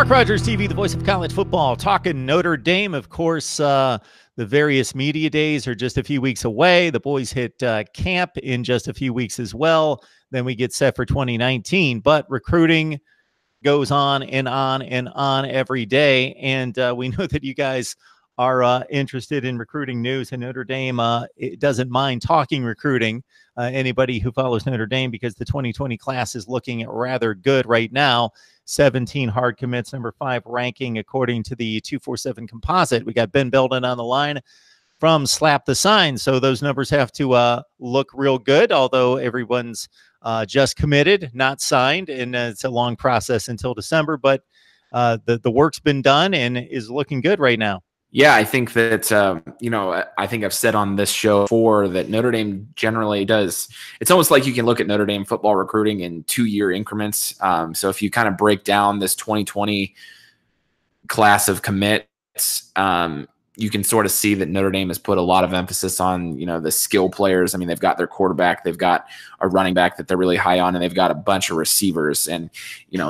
Mark Rogers TV, the voice of college football, talking Notre Dame. Of course, the various media days are just a few weeks away. The boys hit camp in just a few weeks as well. Then we get set for 2019. But recruiting goes on and on and on every day. And we know that you guys are interested in recruiting news, and Notre Dame it doesn't mind talking recruiting. Anybody who follows Notre Dame, because the 2020 class is looking rather good right now. 17 hard commits, number 5 ranking according to the 247 composite. We got Ben Belden on the line from Slap the Sign. So those numbers have to look real good, although everyone's just committed, not signed, and it's a long process until December. But the work's been done and is looking good right now. Yeah, I think that, I think I've said on this show before that Notre Dame generally does. It's almost like you can look at Notre Dame football recruiting in 2-year increments. So if you kind of break down this 2020 class of commits, you can sort of see that Notre Dame has put a lot of emphasis on, the skill players. I mean, they've got their quarterback, they've got a running back that they're really high on, and they've got a bunch of receivers. And,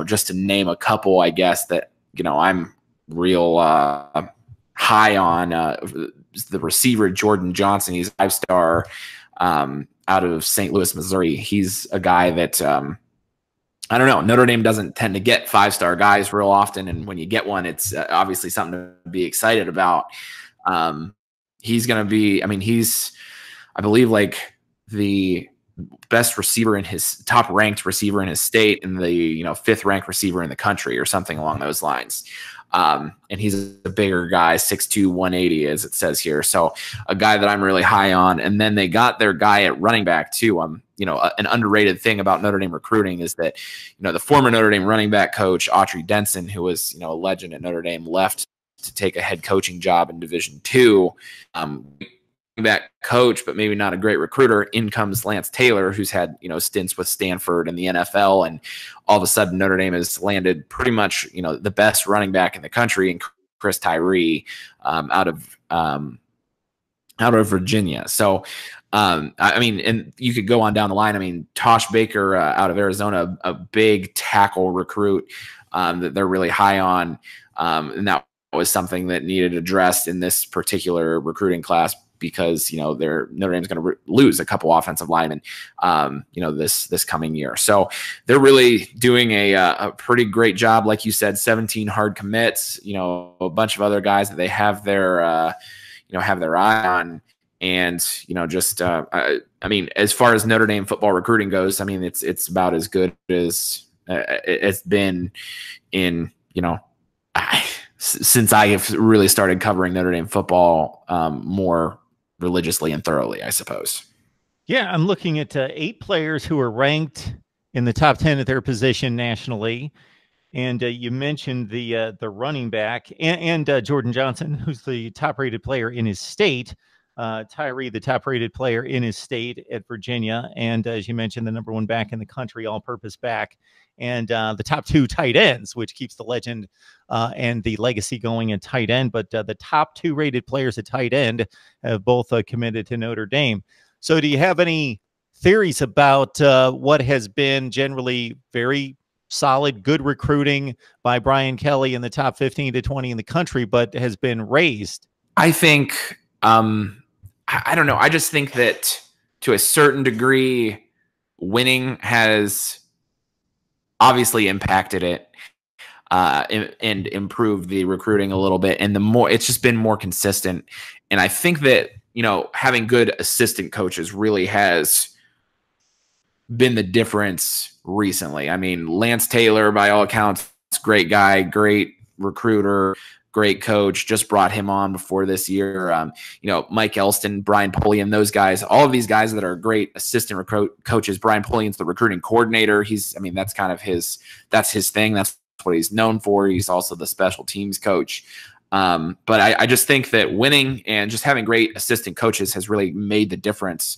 just to name a couple, I guess that, I'm real high on the receiver, Jordan Johnson. He's a 5-star out of St. Louis, Missouri. He's a guy that, I don't know, Notre Dame doesn't tend to get 5-star guys real often. And when you get one, it's obviously something to be excited about. He's going to be, he's, I believe, like the best receiver in his top ranked receiver in his state, and the 5th ranked receiver in the country or something along those lines. And he's a bigger guy, 6'2", 180, as it says here. So a guy that I'm really high on. And then they got their guy at running back too. An underrated thing about Notre Dame recruiting is that, the former Notre Dame running back coach, Autry Denson, who was, a legend at Notre Dame, left to take a head coaching job in Division II. Back coach, but maybe not a great recruiter. In comes Lance Taylor, who's had stints with Stanford and the NFL, and all of a sudden Notre Dame has landed pretty much the best running back in the country, and Chris Tyree out of Virginia. So and you could go on down the line. Tosh Baker out of Arizona, a big tackle recruit that they're really high on, and that was something that needed addressed in this particular recruiting class, because Notre Dame's going to lose a couple offensive linemen, this coming year. So they're really doing a pretty great job, like you said. 17 hard commits, a bunch of other guys that they have their eye on, and as far as Notre Dame football recruiting goes, it's about as good as it's been in since I have really started covering Notre Dame football more religiously and thoroughly, I suppose. Yeah, I'm looking at 8 players who are ranked in the top 10 at their position nationally. And you mentioned the running back and Jordan Johnson, who's the top-rated player in his state. Tyree, the top-rated player in his state at Virginia. And as you mentioned, the number 1 back in the country, all-purpose back. And the top 2 tight ends, which keeps the legend and the legacy going in tight end. But the top 2 rated players at tight end have both committed to Notre Dame. So do you have any theories about what has been generally very solid, good recruiting by Brian Kelly in the top 15 to 20 in the country, but has been raised? I think, I don't know. I just think that to a certain degree, winning has obviously impacted it and improved the recruiting a little bit. And the more, it's just been more consistent. And I think that, having good assistant coaches really has been the difference recently. Lance Taylor, by all accounts, great guy, great recruiter, great coach, just brought him on before this year. Mike Elston, Brian Polian, those guys, all of these guys that are great assistant coaches. Brian Polian's the recruiting coordinator. That's kind of that's his thing. That's what he's known for. He's also the special teams coach. But I just think that winning and just having great assistant coaches has really made the difference,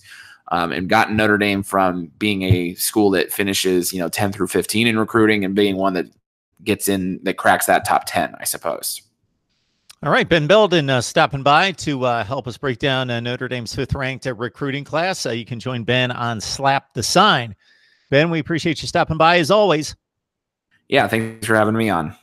and gotten Notre Dame from being a school that finishes, 10 through 15 in recruiting, and being one that that cracks that top 10, I suppose. All right, Ben Belden stopping by to help us break down Notre Dame's 5th-ranked recruiting class. You can join Ben on Slap the Sign. Ben, we appreciate you stopping by as always. Yeah, thanks for having me on.